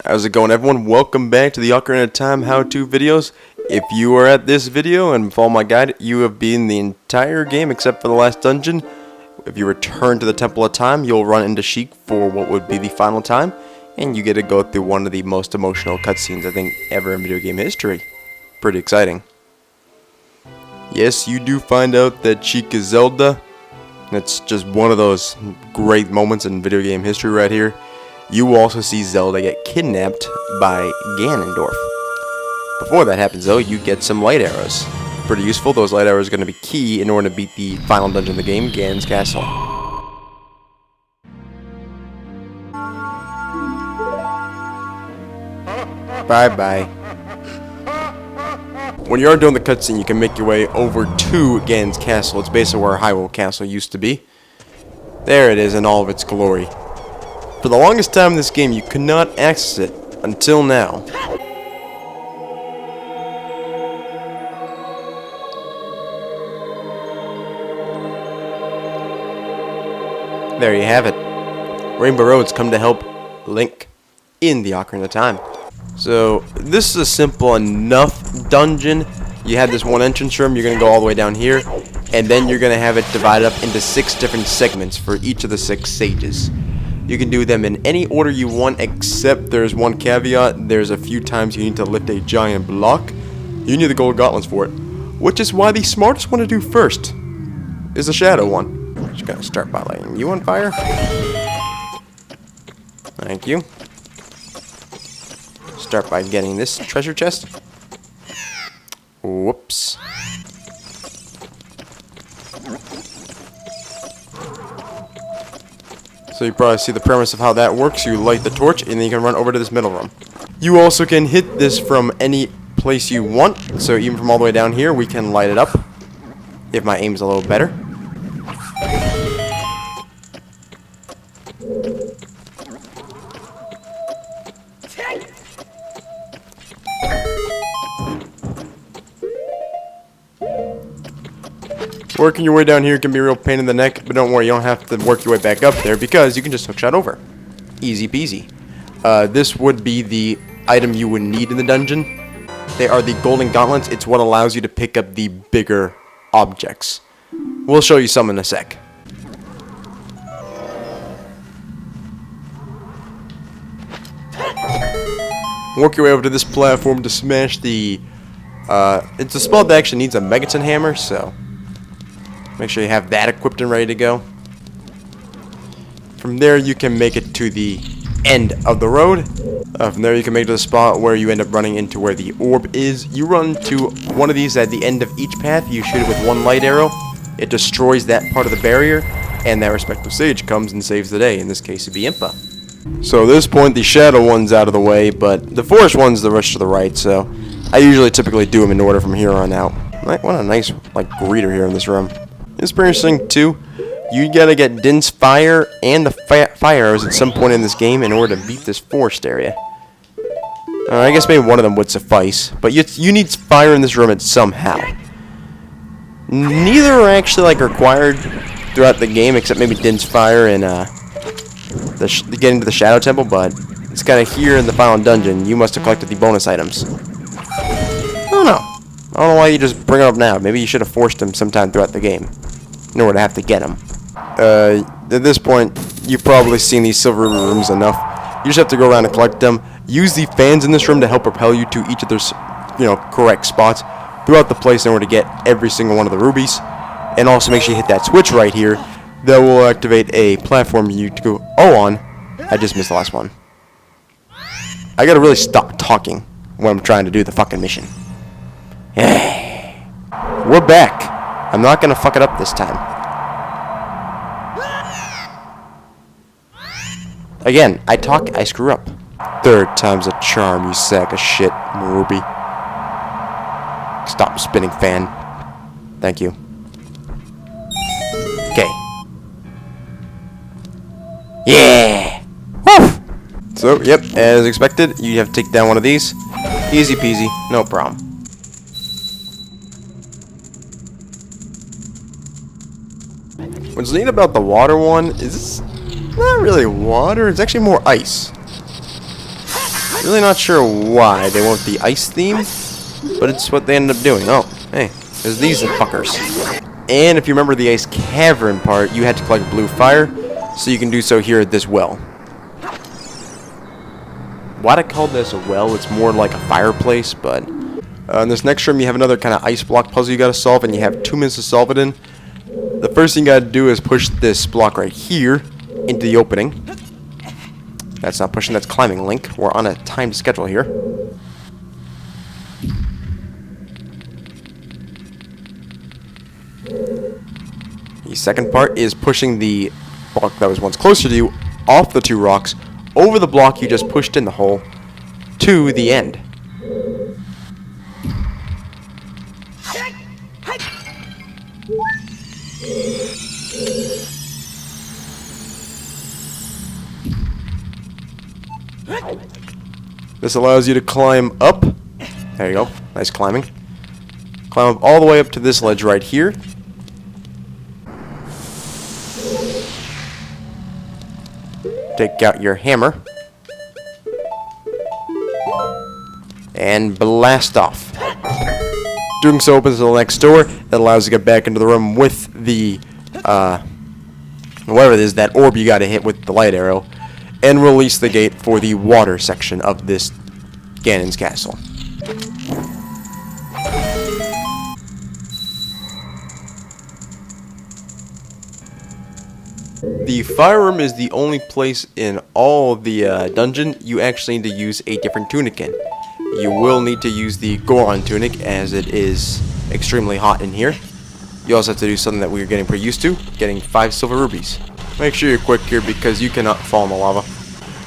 How's it going, everyone? Welcome back to the Ocarina of Time how-to videos. If you are at this video and follow my guide, you have beaten the entire game except for the last dungeon. If you return to the Temple of Time, you'll run into Sheik for what would be the final time, and you get to go through one of the most emotional cutscenes I think ever in video game history. Pretty exciting. Yes, you do find out that Sheik is Zelda. That's just one of those great moments in video game history right here. You will also see Zelda get kidnapped by Ganondorf. Before that happens though, you get some light arrows. Pretty useful. Those light arrows are going to be key in order to beat the final dungeon of the game, Ganon's Castle. Bye-bye. When you are doing the cutscene, you can make your way over to Ganon's Castle. It's basically where Hyrule Castle used to be. There it is in all of its glory. For the longest time in this game, you could not access it until now. There you have it. Rainbow Road's come to help Link in the Ocarina of Time. So, this is a simple enough dungeon. You have this one entrance room, you're going to go all the way down here, and then you're going to have it divided up into 6 different segments for each of the 6 sages. You can do them in any order you want, except there's one caveat. There's a few times you need to lift a giant block. You need the gold gauntlets for it, which is why the smartest one to do first is the shadow one. Just gonna start by lighting you on fire. Thank you. Start by getting this treasure chest. Whoops. So you probably see the premise of how that works. You light the torch and then you can run over to this middle room. You also can hit this from any place you want. So even from all the way down here, we can light it up. If my aim's a little better. Working your way down here can be a real pain in the neck, but don't worry, you don't have to work your way back up there because you can just hookshot over. Easy peasy. This would be the item you would need in the dungeon. They are the golden gauntlets. It's what allows you to pick up the bigger objects. We'll show you some in a sec. Work your way over to this platform to smash the... it's a spell that actually needs a Megaton hammer, so... make sure you have that equipped and ready to go. From there, you can make it to the end of the road. From there, you can make it to the spot where you end up running into where the orb is. You run to one of these at the end of each path. You shoot it with one light arrow. It destroys that part of the barrier, and that respective sage comes and saves the day. In this case, it'd be Impa. So at this point, the shadow one's out of the way, but the forest one's the rush to the right, so I usually typically do them in order from here on out. What a nice, greeter here in this room. It's pretty interesting too. You gotta get Din's fire and the fire arrows at some point in this game in order to beat this forest area. I guess maybe one of them would suffice, but you need fire in this room somehow. Neither are actually required throughout the game, except maybe Din's fire and getting to the Shadow Temple. But it's kind of here in the final dungeon. You must have collected the bonus items. I don't know. I don't know why you just bring it up now. Maybe you should have forced them sometime throughout the game in order to have to get them. At this point, you've probably seen these silver rooms enough. You just have to go around and collect them. Use the fans in this room to help propel you to each of their, correct spots throughout the place in order to get every single one of the rubies. And also make sure you hit that switch right here. That will activate a platform you to go on. I just missed the last one. I gotta really stop talking when I'm trying to do the fucking mission. Hey, we're back. I'm not gonna fuck it up this time. Again, I talk, I screw up. 3rd time's a charm, you sack of shit, Ruby. Stop spinning fan. Thank you. Okay. Yeah! Woo! So, yep, as expected, you have to take down one of these. Easy peasy, no problem. What's neat about the water one is it's not really water, it's actually more ice. Really not sure why they went the ice theme, but it's what they ended up doing. Oh, hey, there's these fuckers. And if you remember the ice cavern part, you had to collect blue fire, so you can do so here at this well. Why'd I call this a well? It's more like a fireplace, but... in this next room, you have another kind of ice block puzzle you gotta solve, and you have 2 minutes to solve it in. The first thing you gotta do is push this block right here into the opening. That's not pushing, that's climbing, Link. We're on a timed schedule here. The second part is pushing the block that was once closer to you off the 2 rocks over the block you just pushed in the hole to the end. This allows you to climb up. There you go. Nice climbing. Climb up all the way up to this ledge right here. Take out your hammer. And blast off. Doing so opens the next door. That allows you to get back into the room with the, whatever it is, that orb you gotta hit with the light arrow. And release the gate for the water section of this Ganon's castle. The fire room is the only place in all of the dungeon you actually need to use a different tunic in. You will need to use the Goron tunic as it is extremely hot in here. You also have to do something that we're getting pretty used to, getting 5 silver rubies. Make sure you're quick here because you cannot fall in the lava.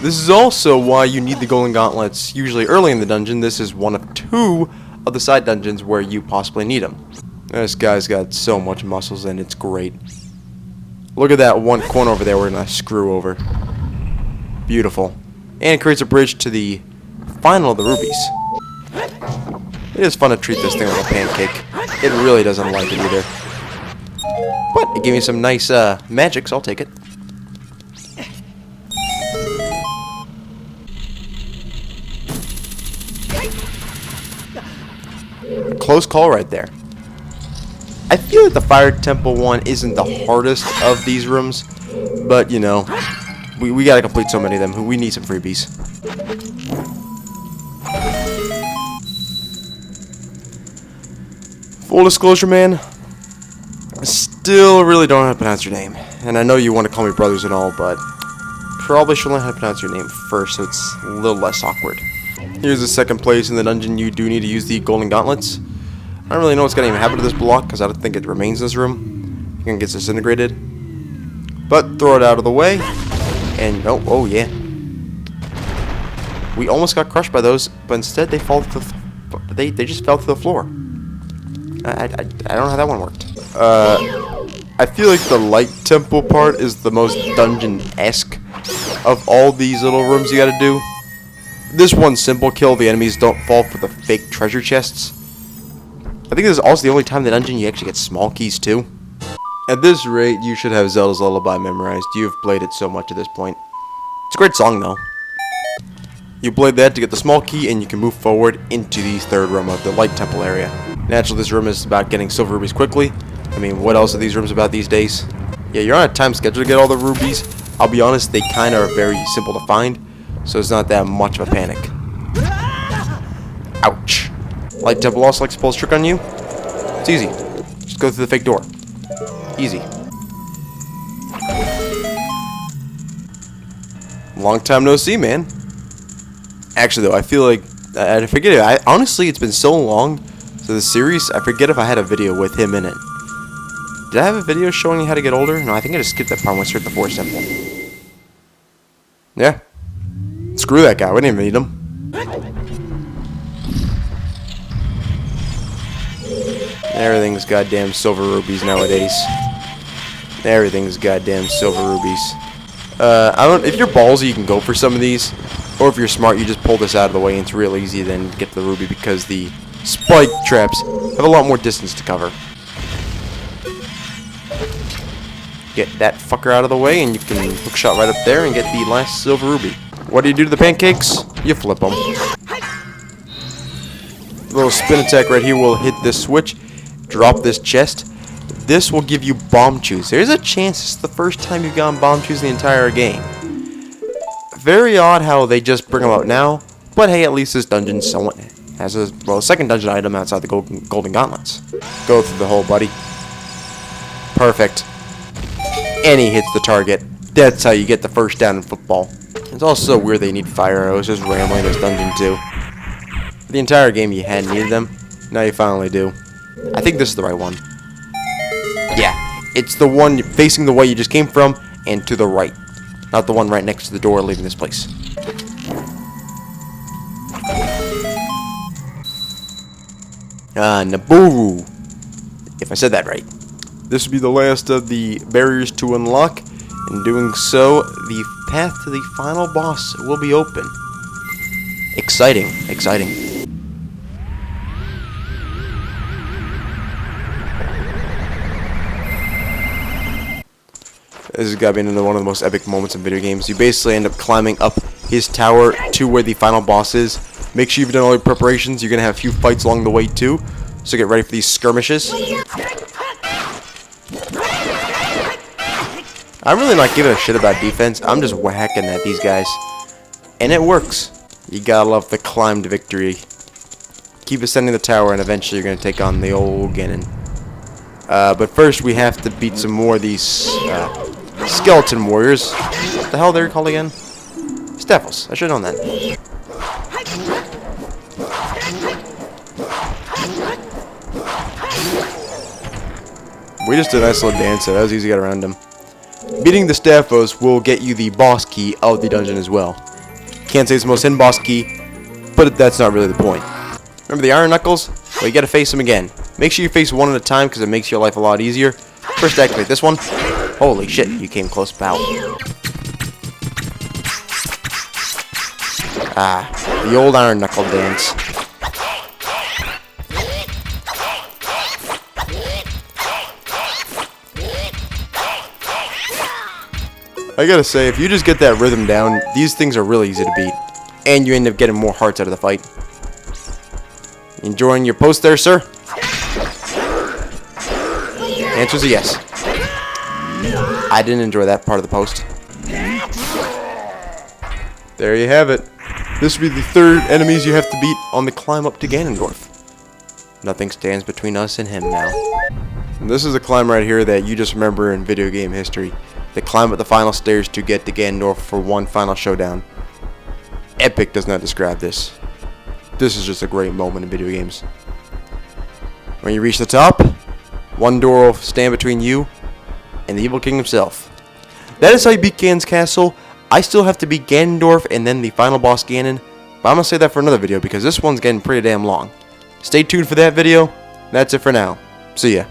This is also why you need the golden gauntlets usually early in the dungeon. This is one of 2 of the side dungeons where you possibly need them. This guy's got so much muscles and it's great. Look at that one corner over there we're gonna screw over. Beautiful. And it creates a bridge to the final of the rubies. It is fun to treat this thing like a pancake. It really doesn't like it either. But it gave me some nice magic, so I'll take it. Close call right there. I feel like the Fire Temple one isn't the hardest of these rooms, but you know, we gotta complete so many of them. We need some freebies. Full disclosure, man, I still really don't know how to pronounce your name. And I know you want to call me brothers and all, but probably should learn how to pronounce your name first so it's a little less awkward. Here's the second place in the dungeon you do need to use the golden gauntlets. I don't really know what's going to even happen to this block because I don't think it remains in this room. It gets disintegrated. But throw it out of the way. And oh yeah. We almost got crushed by those, but instead they fall to they just fell to the floor. I don't know how that one worked. I feel like the light temple part is the most dungeon-esque of all these little rooms you gotta do. This one's simple, kill the enemies, don't fall for the fake treasure chests. I think this is also the only time in the dungeon you actually get small keys too. At this rate, you should have Zelda's Lullaby memorized. You've played it so much at this point. It's a great song though. You played that to get the small key and you can move forward into the third room of the light temple area. Naturally, this room is about getting silver rubies quickly. I mean, what else are these rooms about these days? Yeah, you're on a time schedule to get all the rubies. I'll be honest, they kind of are very simple to find, so it's not that much of a panic. Ouch. Light Temple also likes to pull a trick on you. It's easy. Just go through the fake door. Easy. Long time no see, man. Actually, though, I feel like... I forget it. Honestly, it's been so long to the series, I forget if I had a video with him in it. Did I have a video showing you how to get older? No, I think I just skipped that part when we started the Forest Temple. Yeah. Screw that guy. We didn't even need him. Everything's goddamn silver rubies nowadays. Everything's goddamn silver rubies. If you're ballsy, you can go for some of these. Or if you're smart, you just pull this out of the way and it's real easy then get to the ruby because the spike traps have a lot more distance to cover. Get that fucker out of the way and you can hook shot right up there and get the last silver ruby. What do you do to the pancakes? You flip them. Little spin attack right here will hit this switch. Drop this chest. This will give you bomb chews. There's a chance it's the first time you've gotten bomb chews in the entire game. Very odd how they just bring them out now. But hey, at least this dungeon somewhat has a second dungeon item outside the golden gauntlets. Go through the hole, buddy. Perfect. And he hits the target. That's how you get the first down in football. It's also weird they need fire arrows just randomly in this dungeon too. For the entire game you hadn't needed them. Now you finally do. I think this is the right one. Yeah, it's the one facing the way you just came from and to the right. Not the one right next to the door leaving this place. Naboo. If I said that right. This will be the last of the barriers to unlock. In doing so, the path to the final boss will be open. Exciting, exciting. This has got to be another one of the most epic moments in video games. You basically end up climbing up his tower to where the final boss is. Make sure you've done all your preparations. You're going to have a few fights along the way too. So get ready for these skirmishes. I'm really not giving a shit about defense. I'm just whacking at these guys. And it works. You gotta love the climb to victory. Keep ascending the tower and eventually you're going to take on the old Ganon. But first we have to beat some more of these skeleton warriors. What the hell they're called again? Staffles. I should have known that. We just did a nice little dance there. That was easy to get around them. Beating the Staffos will get you the boss key of the dungeon as well. Can't say it's the most hidden boss key, but that's not really the point. Remember the Iron Knuckles? Well, you gotta face them again. Make sure you face one at a time because it makes your life a lot easier. First activate this one. Holy shit, you came close, pal. Ah, the old Iron Knuckle dance. I gotta say, if you just get that rhythm down, these things are really easy to beat. And you end up getting more hearts out of the fight. Enjoying your post there, sir? Answer's a yes. I didn't enjoy that part of the post. There you have it. This will be the third enemies you have to beat on the climb up to Ganondorf. Nothing stands between us and him now. And this is a climb right here that you just remember in video game history. The climb up the final stairs to get to Ganondorf for one final showdown. Epic does not describe this. This is just a great moment in video games. When you reach the top, one door will stand between you and the Evil King himself. That is how you beat Ganon's castle. I still have to beat Ganondorf and then the final boss Ganon, but I'm going to save that for another video because this one's getting pretty damn long. Stay tuned for that video. That's it for now. See ya.